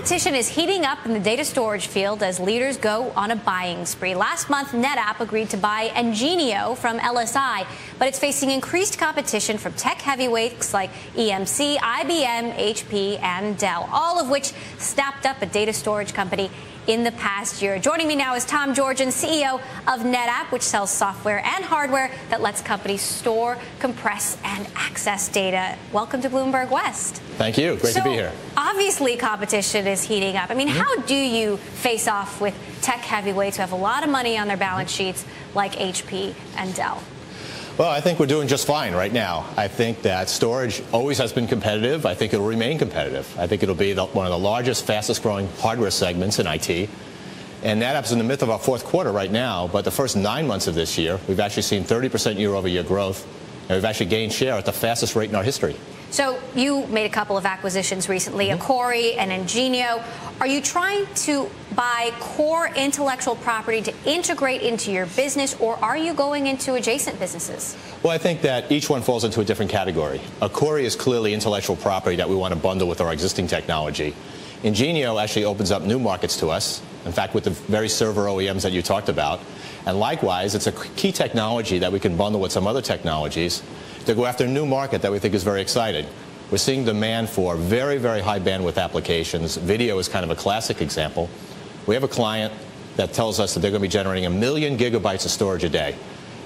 Competition is heating up in the data storage field as leaders go on a buying spree. Last month, NetApp agreed to buy Ingenio from LSI, but it's facing increased competition from tech heavyweights like EMC, IBM, HP, and Dell, all of which snapped up a data storage company in the past year. Joining me now is Tom Georgens, CEO of NetApp, which sells software and hardware that lets companies store, compress, and access data. Welcome to Bloomberg West. Thank you. Great to be here. Obviously, competition is heating up. I mean, how do you face off with tech heavyweights who have a lot of money on their balance sheets like HP and Dell? Well, I think we're doing just fine right now. I think that storage always has been competitive. I think it'll remain competitive. I think it'll be one of the largest, fastest growing hardware segments in IT. And NetApp's in the midst of our fourth quarter right now, but the first 9 months of this year, we've actually seen 30% year-over-year growth, and we've actually gained share at the fastest rate in our history. So you made a couple of acquisitions recently, a Corey and Ingenio. Are you trying to buy core intellectual property to integrate into your business, or are you going into adjacent businesses? Well, I think that each one falls into a different category. A Corey is clearly intellectual property that we want to bundle with our existing technology. Ingenio actually opens up new markets to us, in fact, with the very server OEMs that you talked about. And likewise, it's a key technology that we can bundle with some other technologies to go after a new market that we think is very exciting. We're seeing demand for very, very high bandwidth applications. Video is kind of a classic example. We have a client that tells us that they're going to be generating 1 million gigabytes of storage a day.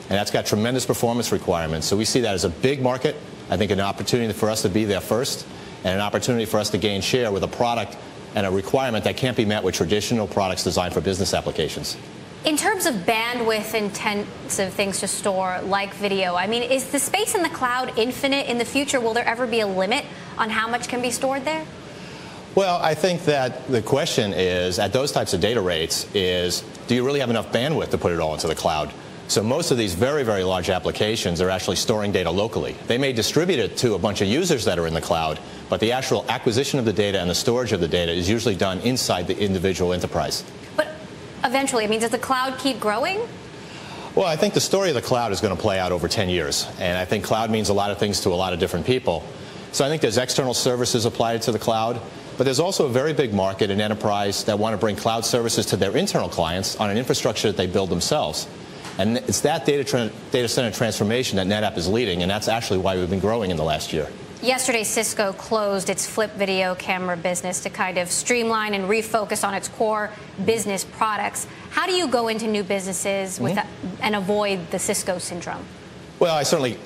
And that's got tremendous performance requirements. So we see that as a big market. I think an opportunity for us to be there first, and an opportunity for us to gain share with a product and a requirement that can't be met with traditional products designed for business applications. In terms of bandwidth-intensive things to store, like video, I mean, is the space in the cloud infinite in the future? Will there ever be a limit on how much can be stored there? Well, I think that the question is, at those types of data rates, is do you really have enough bandwidth to put it all into the cloud? So most of these very, very large applications are actually storing data locally. They may distribute it to a bunch of users that are in the cloud, but the actual acquisition of the data and the storage of the data is usually done inside the individual enterprise. But eventually, I mean, does the cloud keep growing? Well, I think the story of the cloud is going to play out over 10 years. And I think cloud means a lot of things to a lot of different people. So I think there's external services applied to the cloud, but there's also a very big market in enterprise that want to bring cloud services to their internal clients on an infrastructure that they build themselves. And it's that data center transformation that NetApp is leading, and that's actually why we've been growing in the last year. Yesterday, Cisco closed its flip video camera business to kind of streamline and refocus on its core business products. How do you go into new businesses with and avoid the Cisco syndrome? Well,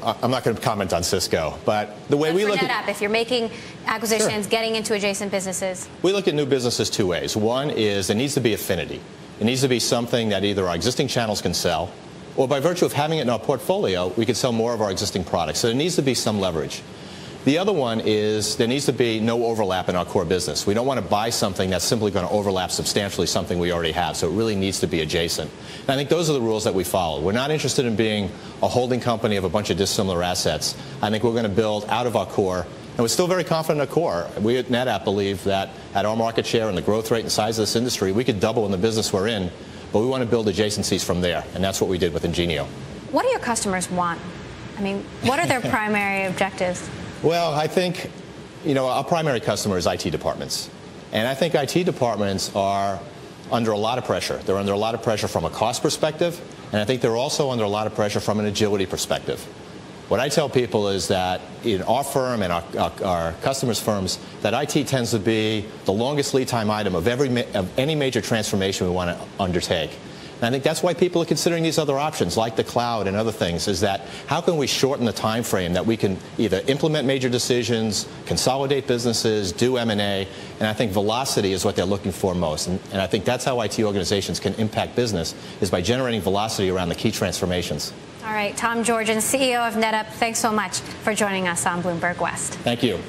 I'm not going to comment on Cisco, but the way we look at NetApp, if you're making acquisitions, getting into adjacent businesses. We look at new businesses two ways. One is there needs to be affinity. It needs to be something that either our existing channels can sell, or by virtue of having it in our portfolio, we can sell more of our existing products. So there needs to be some leverage. The other one is there needs to be no overlap in our core business. We don't want to buy something that's simply going to overlap substantially something we already have. So it really needs to be adjacent. And I think those are the rules that we follow. We're not interested in being a holding company of a bunch of dissimilar assets. I think we're going to build out of our core. And we're still very confident in our core. We at NetApp believe that at our market share and the growth rate and size of this industry, we could double in the business we're in. But we want to build adjacencies from there. And that's what we did with Ingenio. What do your customers want? I mean, what are their primary objectives? Well, I think, our primary customer is IT departments. And I think IT departments are under a lot of pressure. They're under a lot of pressure from a cost perspective, and I think they're also under a lot of pressure from an agility perspective. What I tell people is that in our firm and our customers' firms, that IT tends to be the longest lead time item of any major transformation we want to undertake. And I think that's why people are considering these other options, like the cloud and other things, is that how can we shorten the time frame that we can either implement major decisions, consolidate businesses, do M&A, and I think velocity is what they're looking for most. And I think that's how IT organizations can impact business, is by generating velocity around the key transformations. All right, Tom Georgens, CEO of NetApp, thanks so much for joining us on Bloomberg West. Thank you.